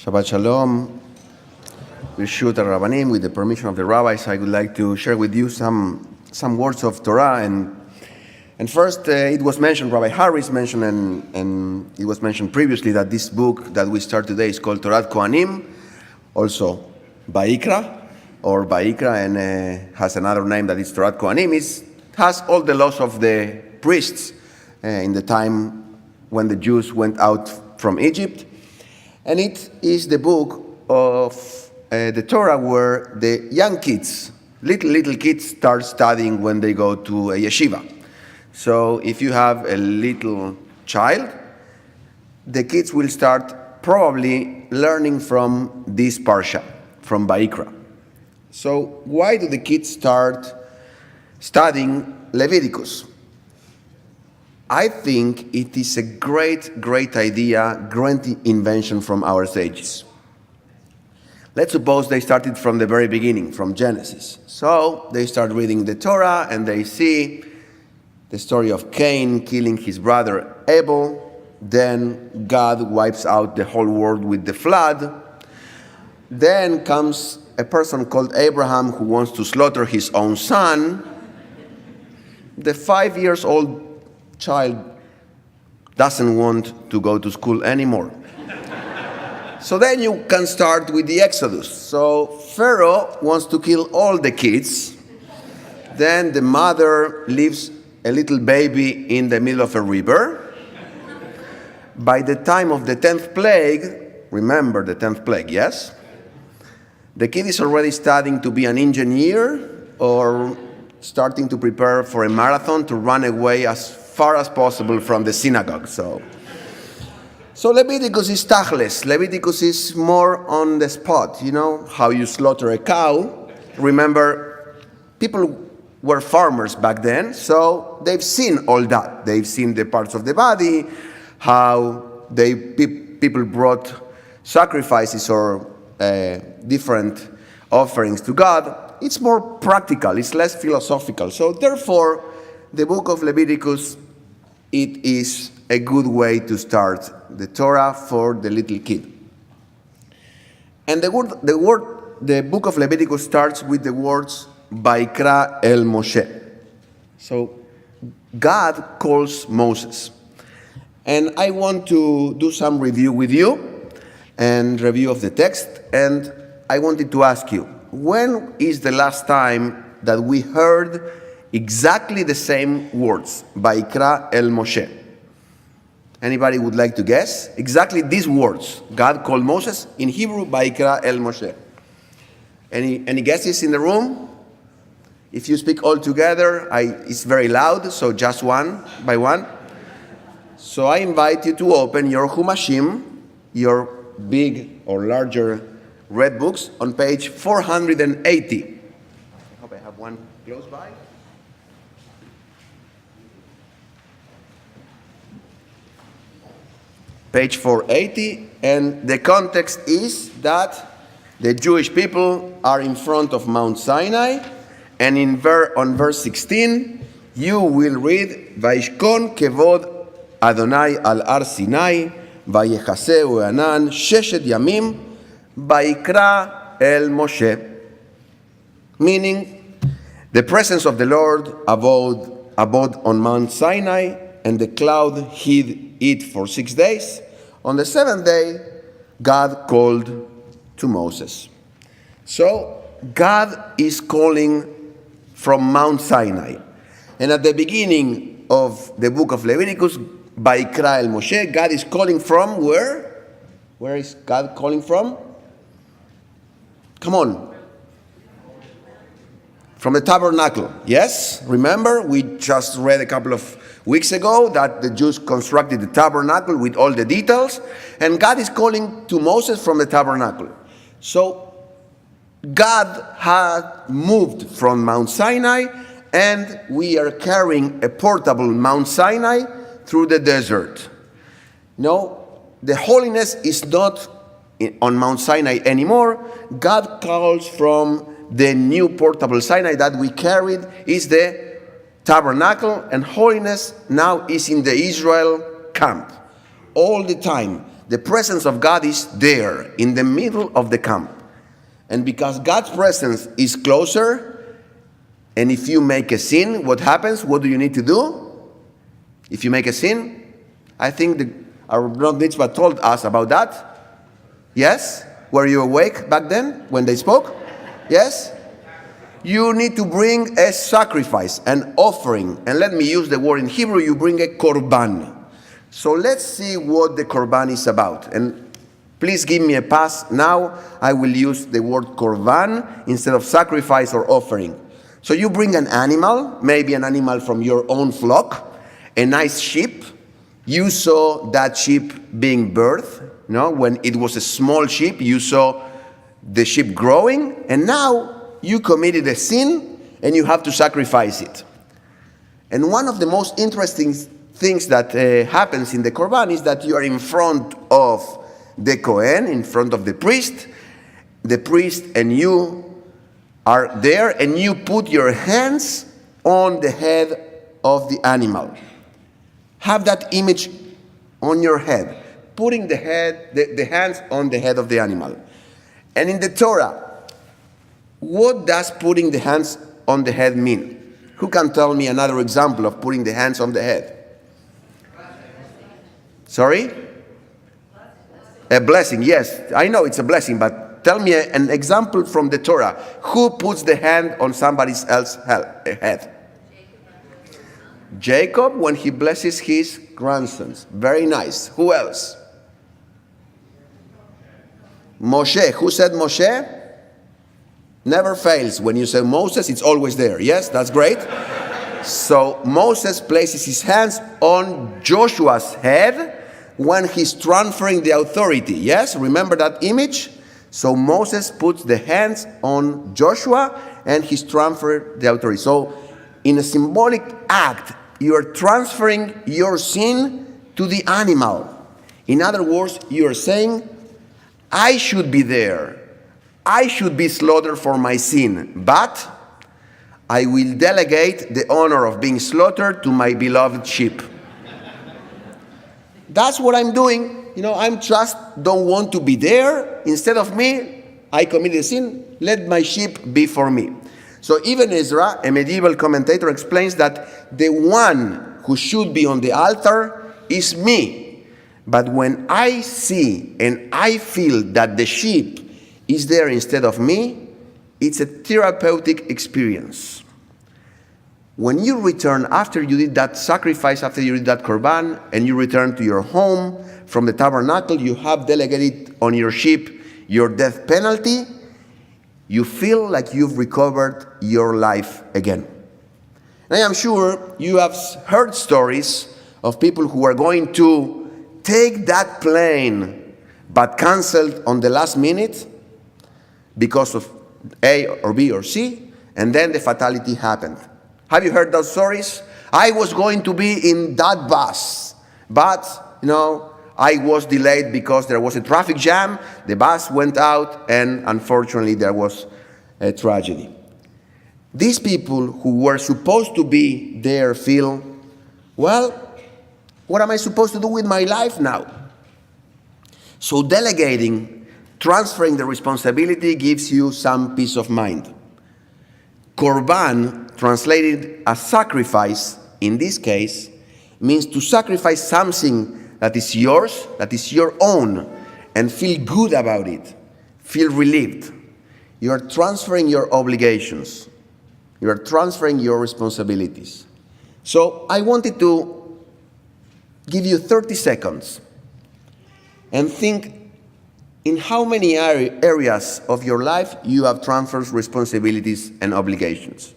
Shabbat Shalom. B'rshut Rabbanim, with the permission of the rabbis, I would like to share with you some words of Torah. And first, it was mentioned, Rabbi Harris mentioned, and it was mentioned previously that this book that we start today is called Torah Kohanim, also Ba'ikra, and has another name that is Torah Kohanim. It has all the laws of the priests in the time when the Jews went out from Egypt. And it is the book of the Torah where the young kids, little kids, start studying when they go to a yeshiva. So if you have a little child, the kids will start probably learning from this parsha, from Ba'ikra. So why do the kids start studying Leviticus? I think it is a great idea, great invention from our sages. Let's suppose they started from the very beginning, from Genesis. So they start reading the Torah and they see the story of Cain killing his brother Abel. Then God wipes out the whole world with the flood. Then comes a person called Abraham who wants to slaughter his own son. The 5-year-old child doesn't want to go to school anymore. So then you can start with the Exodus. So Pharaoh wants to kill all the kids. Then the mother leaves a little baby in the middle of a river. By the time of the 10th plague, remember the 10th plague, yes? The kid is already studying to be an engineer or starting to prepare for a marathon to run away as far as possible from the synagogue. So Leviticus is tachles. Leviticus is more on the spot. You know how you slaughter a cow. Remember, people were farmers back then, so they've seen all that. They've seen the parts of the body, how people brought sacrifices or different offerings to God. It's more practical. It's less philosophical. So therefore, the book of Leviticus, it is a good way to start the Torah for the little kid. And the book of Leviticus starts with the words Vaikra el Moshe. So God calls Moses. And I want to do some review with you and review of the text. And I wanted to ask you, when is the last time that we heard exactly the same words, Vaikra el Moshe? Anybody would like to guess? Exactly these words. God called Moses in Hebrew, Vaikra el Moshe. Any guesses in the room? If you speak all together, it's very loud, so just one by one. So I invite you to open your Humashim, your big or larger red books, on page 480. I hope I have one close by. Page 480, and the context is that the Jewish people are in front of Mount Sinai, and on verse 16, you will read, Vaishkon kevod Adonai al Ar Sinai, Vayechaseu Anan, Sheshet Yamim, Vaikra el Moshe. Meaning, the presence of the Lord abode on Mount Sinai, and the cloud hid it for 6 days. On the 7th day, God called to Moses. So, God is calling from Mount Sinai. And at the beginning of the book of Leviticus, Vaikra el Moshe, God is calling from where? Where is God calling from? Come on. From the tabernacle. Yes? Remember, we just read a couple of weeks ago that the Jews constructed the tabernacle with all the details, and God is calling to Moses from the tabernacle. So God had moved from Mount Sinai, and we are carrying a portable Mount Sinai through the desert. No, the holiness is not on Mount Sinai anymore. God calls from the new portable Sinai that we carried, is the tabernacle, and holiness now is in the Israel camp. All the time, The presence of God is there, in the middle of the camp. And because God's presence is closer, and if you make a sin, what happens? What do you need to do? If you make a sin, I think our Rav Mitzvah told us about that. Yes? Were you awake back then when they spoke? Yes? You need to bring a sacrifice, an offering. And let me use the word in Hebrew, you bring a korban. So let's see what the korban is about. And please give me a pass. Now I will use the word korban instead of sacrifice or offering. So you bring an animal, maybe an animal from your own flock, a nice sheep. You saw that sheep being birthed. When it was a small sheep, you saw the sheep growing, and now you committed a sin and you have to sacrifice it. And one of the most interesting things that happens in the korban is that you are in front of the Kohen, in front of the priest and you are there, and you put your hands on the head of the animal. Have that image on your head, putting the hands on the head of the animal. And in the Torah, what does putting the hands on the head mean? Who can tell me another example of putting the hands on the head? Sorry? A blessing, yes. I know it's a blessing, but tell me an example from the Torah. Who puts the hand on somebody else's head? Jacob, when he blesses his grandsons. Very nice. Who else? Moshe. Who said Moshe? Never fails. When you say Moses, it's always there. Yes, that's great. So Moses places his hands on Joshua's head when he's transferring the authority. Yes, remember that image? So Moses puts the hands on Joshua and he's transferred the authority. So in a symbolic act, you are transferring your sin to the animal. In other words, you are saying, I should be there. I should be slaughtered for my sin, but I will delegate the honor of being slaughtered to my beloved sheep. That's what I'm doing. I just don't want to be there. Instead of me, I committed a sin. Let my sheep be for me. So even Ezra, a medieval commentator, explains that the one who should be on the altar is me. But when I see and I feel that the sheep is there instead of me, it's a therapeutic experience. When you return after you did that sacrifice, after you did that korban, and you return to your home from the tabernacle, you have delegated on your sheep your death penalty, you feel like you've recovered your life again. And I am sure you have heard stories of people who are going to take that plane but canceled on the last minute because of A or B or C, and then the fatality happened. Have you heard those stories? I was going to be in that bus, but I was delayed because there was a traffic jam. The bus went out, and unfortunately there was a tragedy. These people who were supposed to be there feel, well, what am I supposed to do with my life now? So delegating, transferring the responsibility gives you some peace of mind. Korban, translated as sacrifice, in this case, means to sacrifice something that is yours, that is your own, and feel good about it, feel relieved. You are transferring your obligations. You are transferring your responsibilities. So I wanted to give you 30 seconds and think in how many areas of your life you have transferred responsibilities and obligations.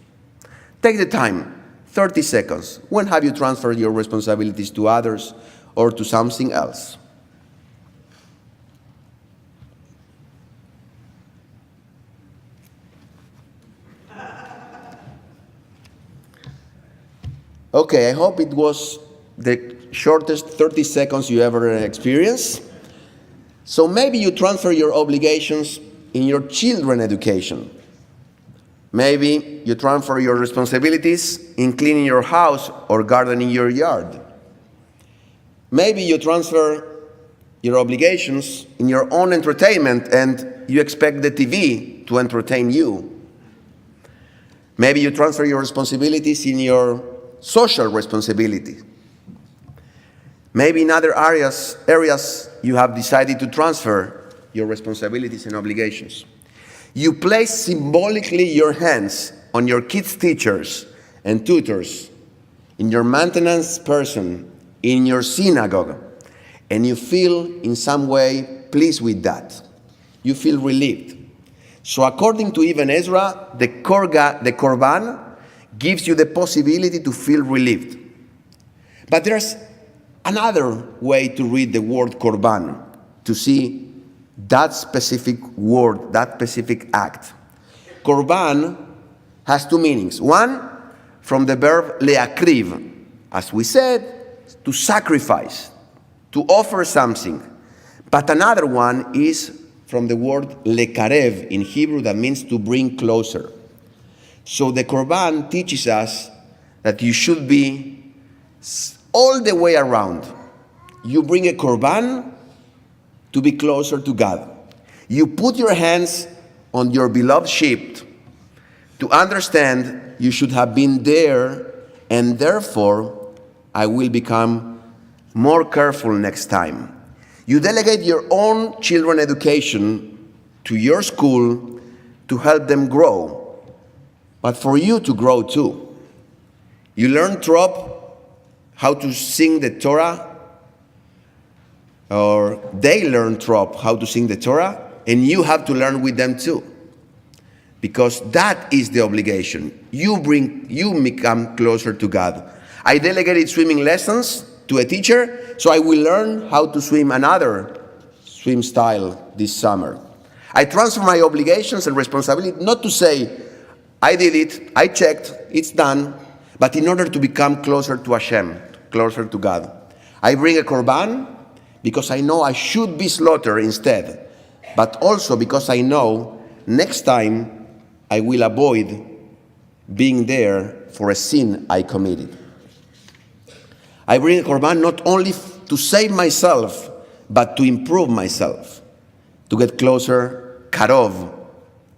Take the time, 30 seconds. When have you transferred your responsibilities to others or to something else? Okay, I hope it was the shortest 30 seconds you ever experienced. So maybe you transfer your obligations in your children's education. Maybe you transfer your responsibilities in cleaning your house or gardening your yard. Maybe you transfer your obligations in your own entertainment and you expect the TV to entertain you. Maybe you transfer your responsibilities in your social responsibility. Maybe in other areas you have decided to transfer your responsibilities and obligations. You place symbolically your hands on your kids' teachers and tutors, in your maintenance person, in your synagogue, and you feel in some way pleased with that. You feel relieved. So according to Ibn Ezra, the korban gives you the possibility to feel relieved. But there's another way to read the word korban, to see that specific word, that specific act. Korban has two meanings. One, from the verb leakriv, as we said, to sacrifice, to offer something. But another one is from the word lekarev in Hebrew, that means to bring closer. So the korban teaches us that you should be all the way around. You bring a korban to be closer to God. You put your hands on your beloved sheep to understand you should have been there, and therefore I will become more careful next time. You delegate your own children education to your school to help them grow, but for you to grow too. You learn how to sing the Torah, or they learn how to sing the Torah, and you have to learn with them too. Because that is the obligation. You become closer to God. I delegated swimming lessons to a teacher, so I will learn how to swim another swim style this summer. I transfer my obligations and responsibility, not to say, I did it, I checked, it's done, but in order to become closer to Hashem, closer to God. I bring a korban because I know I should be slaughtered instead, but also because I know next time I will avoid being there for a sin I committed. I bring a korban not only to save myself, but to improve myself, to get closer, karov,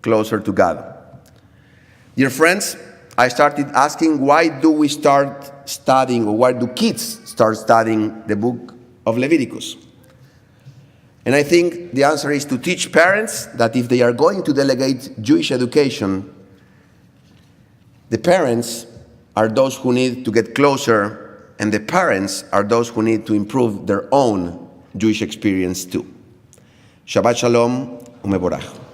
closer to God. Dear friends, I started asking, why do we start studying, or why do kids start studying the book of Leviticus? And I think the answer is to teach parents that if they are going to delegate Jewish education, the parents are those who need to get closer, and the parents are those who need to improve their own Jewish experience too. Shabbat Shalom u'mevorach.